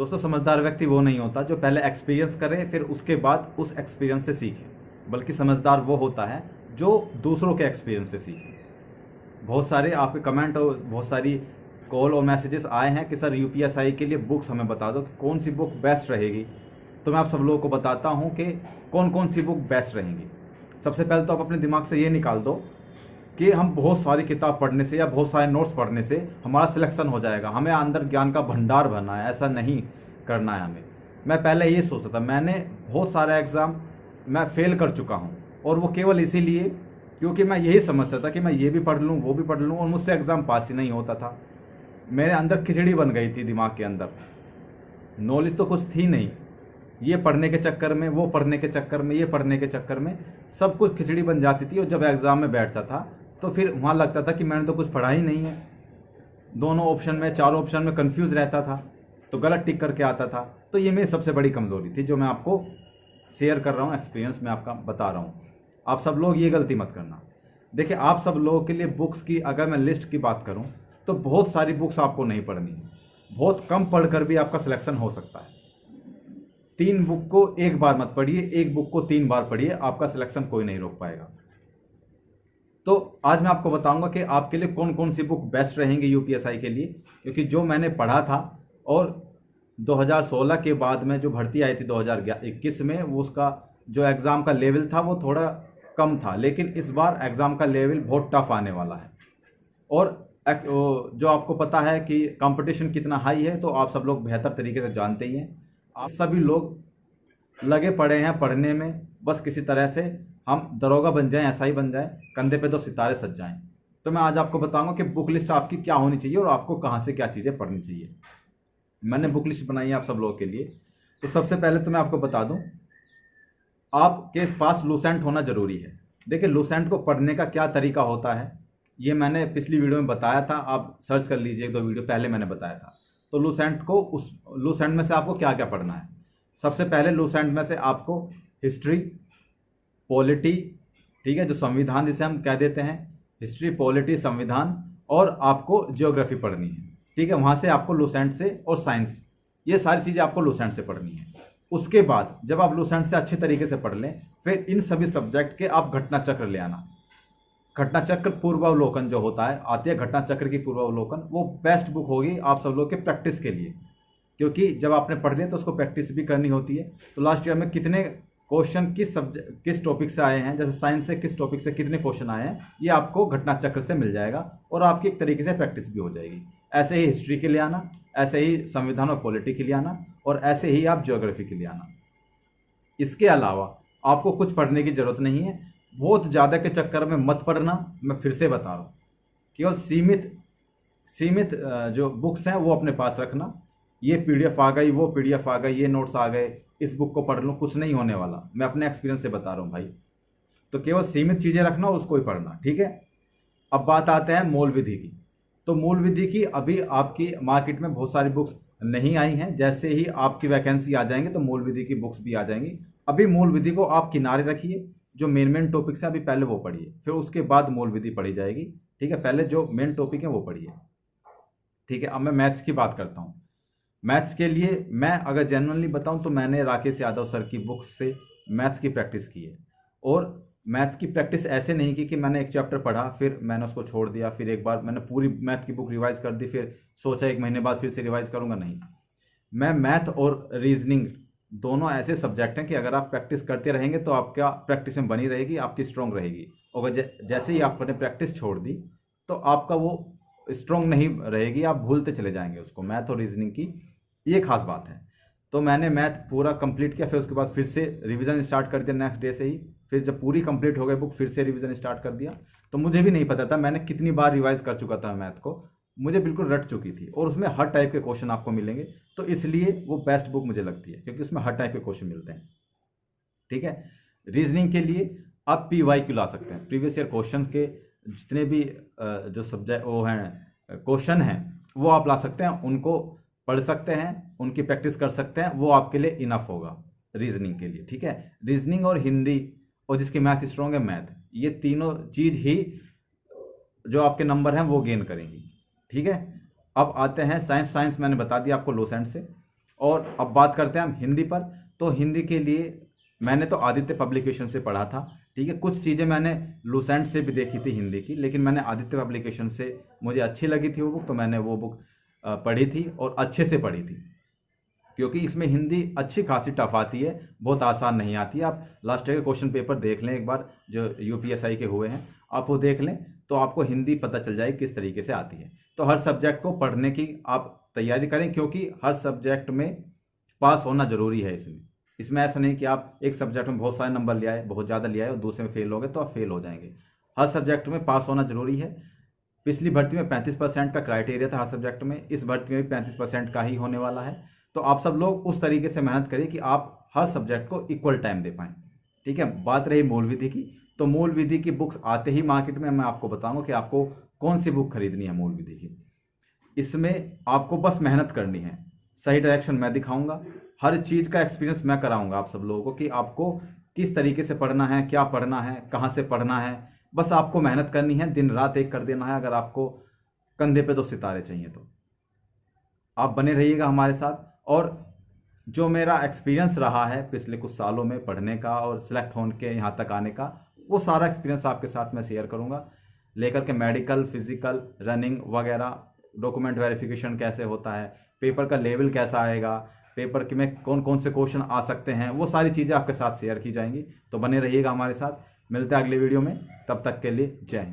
दोस्तों समझदार व्यक्ति वो नहीं होता जो पहले एक्सपीरियंस करे फिर उसके बाद उस एक्सपीरियंस से सीखे, बल्कि समझदार वो होता है जो दूसरों के एक्सपीरियंस से सीखे। बहुत सारे आपके कमेंट और बहुत सारी कॉल और मैसेजेस आए हैं कि सर यूपीएसआई के लिए बुक्स हमें बता दो कि कौन सी बुक बेस्ट रहेगी। तो मैं आप सब लोगों को बताता हूं कि कौन कौन सी बुक बेस्ट रहेंगी। सबसे पहले तो आप अपने दिमाग से ये निकाल दो कि हम बहुत सारी किताब पढ़ने से या बहुत सारे नोट्स पढ़ने से हमारा सिलेक्शन हो जाएगा, हमें अंदर ज्ञान का भंडार भरना है, ऐसा नहीं करना है हमें। मैं पहले ये सोचता था, मैंने बहुत सारा एग्ज़ाम मैं फेल कर चुका हूँ, और वो केवल इसीलिए क्योंकि मैं यही समझता था कि मैं ये भी पढ़ लूँ वो भी पढ़ लूँ, और मुझसे एग्ज़ाम पास ही नहीं होता था। मेरे अंदर खिचड़ी बन गई थी दिमाग के अंदर, नॉलेज तो कुछ थी नहीं। ये पढ़ने के चक्कर में, वो पढ़ने के चक्कर में, ये पढ़ने के चक्कर में सब कुछ खिचड़ी बन जाती थी। और जब एग्ज़ाम में बैठता था तो फिर वहाँ लगता था कि मैंने तो कुछ पढ़ा ही नहीं है। दोनों ऑप्शन में, चारों ऑप्शन में कंफ्यूज रहता था, तो गलत टिक करके आता था। तो ये मेरी सबसे बड़ी कमज़ोरी थी जो मैं आपको शेयर कर रहा हूँ, एक्सपीरियंस में आपका बता रहा हूँ। आप सब लोग ये गलती मत करना। देखिए, आप सब लोगों के लिए बुक्स की अगर मैं लिस्ट की बात करूँ तो बहुत सारी बुक्स आपको नहीं पढ़नी है। बहुत कम पढ़कर भी आपका सिलेक्शन हो सकता है। 3 बुक को एक बार मत पढ़िए, 1 बुक को 3 बार पढ़िए, आपका सिलेक्शन कोई नहीं रोक पाएगा। तो आज मैं आपको बताऊंगा कि आपके लिए कौन कौन सी बुक बेस्ट रहेंगी यूपीएसआई के लिए, क्योंकि जो मैंने पढ़ा था और 2016 के बाद में जो भर्ती आई थी 2021 में, वो उसका जो एग्ज़ाम का लेवल था वो थोड़ा कम था, लेकिन इस बार एग्ज़ाम का लेवल बहुत टफ आने वाला है। और जो आपको पता है कि कंपटीशन कितना हाई है, तो आप सब लोग बेहतर तरीके से जानते ही हैं। आप सभी लोग लगे पड़े हैं पढ़ने में, बस किसी तरह से हम दरोगा बन जाएं, एसआई बन जाएं, कंधे पे 2 सितारे सज जाएं। तो मैं आज आपको बताऊंगा कि बुक लिस्ट आपकी क्या होनी चाहिए और आपको कहां से क्या चीज़ें पढ़नी चाहिए। मैंने बुक लिस्ट बनाई है आप सब लोगों के लिए। तो सबसे पहले तो मैं आपको बता दूं, आपके पास लूसेंट होना जरूरी है। देखिए, लूसेंट को पढ़ने का क्या तरीका होता है ये मैंने पिछली वीडियो में बताया था, आप सर्च कर लीजिए, 2 वीडियो पहले मैंने बताया था। तो लूसेंट को, उस लूसेंट में से आपको क्या क्या पढ़ना है। सबसे पहले लूसेंट में से आपको हिस्ट्री, पॉलिटी, ठीक है, जो संविधान जिसे हम कह देते हैं, हिस्ट्री, पॉलिटी, संविधान, और आपको ज्योग्राफी पढ़नी है। ठीक है, वहाँ से आपको लूसेंट से, और साइंस, ये सारी चीज़ें आपको लूसेंट से पढ़नी है। उसके बाद जब आप लूसेंट से अच्छे तरीके से पढ़ लें, फिर इन सभी सब्जेक्ट के आप घटना चक्र ले आना। घटना चक्र पूर्वावलोकन जो होता है, आती है घटना चक्र की पूर्वावलोकन, वो बेस्ट बुक होगी आप सब लोग के प्रैक्टिस के लिए, क्योंकि जब आपने पढ़ लिया तो उसको प्रैक्टिस भी करनी होती है। तो लास्ट ईयर में कितने क्वेश्चन किस टॉपिक से आए हैं, जैसे साइंस से किस टॉपिक से कितने क्वेश्चन आए हैं, ये आपको घटना चक्र से मिल जाएगा और आपकी एक तरीके से प्रैक्टिस भी हो जाएगी। ऐसे ही हिस्ट्री के लिए आना, ऐसे ही संविधान और पॉलिटी के लिए आना, और ऐसे ही आप ज्योग्राफी के लिए आना। इसके अलावा आपको कुछ पढ़ने की जरूरत नहीं है। बहुत ज़्यादा के चक्कर में मत पढ़ना, मैं फिर से बता रहा हूँ। केवल सीमित जो बुक्स हैं वो अपने पास रखना। ये पीडीएफ आ गई, वो पीडीएफ आ गई, ये नोट्स आ गए, इस बुक को पढ़ लो, कुछ नहीं होने वाला। मैं अपने एक्सपीरियंस से बता रहा हूँ भाई। तो केवल सीमित चीज़ें रखना, उसको ही पढ़ना, ठीक है। अब बात आते हैं मूल विधि की। तो मूल विधि की अभी आपकी मार्केट में बहुत सारी बुक्स नहीं आई हैं। जैसे ही आपकी वैकेंसी आ जाएंगे तो मूल विधि की बुक्स भी आ जाएंगी। अभी मूल विधि को आप किनारे रखिए, जो मेन टॉपिक्स है अभी पहले वो पढ़िए, फिर उसके बाद मूल विधि पढ़ी जाएगी, ठीक है। पहले जो मेन टॉपिक है वो पढ़िए, ठीक है। अब मैं मैथ्स की बात करता हूँ। मैथ्स के लिए मैं अगर जेन्युइनली बताऊँ तो मैंने राकेश यादव सर की बुक्स से मैथ्स की प्रैक्टिस की है। और मैथ की प्रैक्टिस ऐसे नहीं की कि मैंने एक चैप्टर पढ़ा फिर मैंने उसको छोड़ दिया, फिर एक बार मैंने पूरी मैथ की बुक रिवाइज कर दी, फिर सोचा 1 महीने बाद फिर से रिवाइज करूँगा, नहीं। मैं मैथ और रीजनिंग दोनों ऐसे सब्जेक्ट हैं कि अगर आप प्रैक्टिस करते रहेंगे तो आपका प्रैक्टिस में बनी रहेगी, आपकी स्ट्रॉन्ग रहेगी। और जैसे ही आपने प्रैक्टिस छोड़ दी तो आपका वो स्ट्रॉन्ग नहीं रहेगी, आप भूलते चले जाएंगे उसको। मैथ और रीजनिंग की ये खास बात है। तो मैंने मैथ पूरा कंप्लीट किया, फिर उसके बाद फिर से रिवीजन स्टार्ट कर दिया नेक्स्ट डे से ही। फिर जब पूरी कंप्लीट हो गई बुक, फिर से रिवीजन स्टार्ट कर दिया। तो मुझे भी नहीं पता था मैंने कितनी बार रिवाइज कर चुका था मैथ को, मुझे बिल्कुल रट चुकी थी। और उसमें हर टाइप के क्वेश्चन आपको मिलेंगे, तो इसलिए वो बेस्ट बुक मुझे लगती है, क्योंकि उसमें हर टाइप के क्वेश्चन मिलते हैं, ठीक है। रीजनिंग के लिए आप PYQ ला सकते हैं, प्रीवियस ईयर क्वेश्चन के जितने भी जो सब्जेक्ट वो हैं, क्वेश्चन हैं, वो आप ला सकते हैं, उनको पढ़ सकते हैं, उनकी प्रैक्टिस कर सकते हैं, वो आपके लिए इनफ होगा रीजनिंग के लिए, ठीक है। रीजनिंग और हिंदी, और जिसकी मैथ स्ट्रॉन्ग है मैथ, ये तीनों चीज ही जो आपके नंबर हैं वो गेन करेंगी, ठीक है। अब आते हैं साइंस। साइंस मैंने बता दिया आपको लूसेंट से। और अब बात करते हैं हम हिंदी पर। तो हिंदी के लिए मैंने तो आदित्य पब्लिकेशन से पढ़ा था, ठीक है। कुछ चीज़ें मैंने लूसेंट से भी देखी थी हिंदी की, लेकिन मैंने आदित्य पब्लिकेशन से मुझे अच्छी लगी थी वो बुक, तो मैंने वो बुक पढ़ी थी और अच्छे से पढ़ी थी, क्योंकि इसमें हिंदी अच्छी खासी टफ आती है, बहुत आसान नहीं आती है। आप लास्ट ईयर के क्वेश्चन पेपर देख लें एक बार, जो यूपीएसआई के हुए हैं, आप वो देख लें तो आपको हिंदी पता चल जाएगी किस तरीके से आती है। तो हर सब्जेक्ट को पढ़ने की आप तैयारी करें, क्योंकि हर सब्जेक्ट में पास होना जरूरी है। इसमें ऐसा नहीं कि आप एक सब्जेक्ट में बहुत सारे नंबर ले आए, बहुत ज़्यादा ले आए और दूसरे में फेल हो गए तो आप फेल हो जाएंगे। हर सब्जेक्ट में पास होना जरूरी है। पिछली भर्ती में 35% का क्राइटेरिया था हर सब्जेक्ट में, इस भर्ती में भी 35% का ही होने वाला है। तो आप सब लोग उस तरीके से मेहनत करिए कि आप हर सब्जेक्ट को इक्वल टाइम दे पाएं, ठीक है। बात रही मूल विधि की, तो मूल विधि की बुक्स आते ही मार्केट में मैं आपको बताऊंगा कि आपको कौन सी बुक खरीदनी है मूल विधि की। इसमें आपको बस मेहनत करनी है, सही डायरेक्शन मैं दिखाऊंगा, हर चीज़ का एक्सपीरियंस मैं कराऊंगा आप सब लोगों को कि आपको किस तरीके से पढ़ना है, क्या पढ़ना है, कहाँ से पढ़ना है। बस आपको मेहनत करनी है, दिन रात एक कर देना है। अगर आपको कंधे पे 2 सितारे चाहिए तो आप बने रहिएगा हमारे साथ। और जो मेरा एक्सपीरियंस रहा है पिछले कुछ सालों में पढ़ने का और सिलेक्ट होने के यहाँ तक आने का, वो सारा एक्सपीरियंस आपके साथ मैं शेयर करूँगा, लेकर के मेडिकल, फिजिकल, रनिंग वगैरह, डॉक्यूमेंट वेरिफिकेशन कैसे होता है, पेपर का लेवल कैसा आएगा, पेपर के में कौन कौन से क्वेश्चन आ सकते हैं, वो सारी चीज़ें आपके साथ शेयर की जाएंगी। तो बने रहिएगा हमारे साथ। मिलते हैं अगले वीडियो में, तब तक के लिए जय हिंद।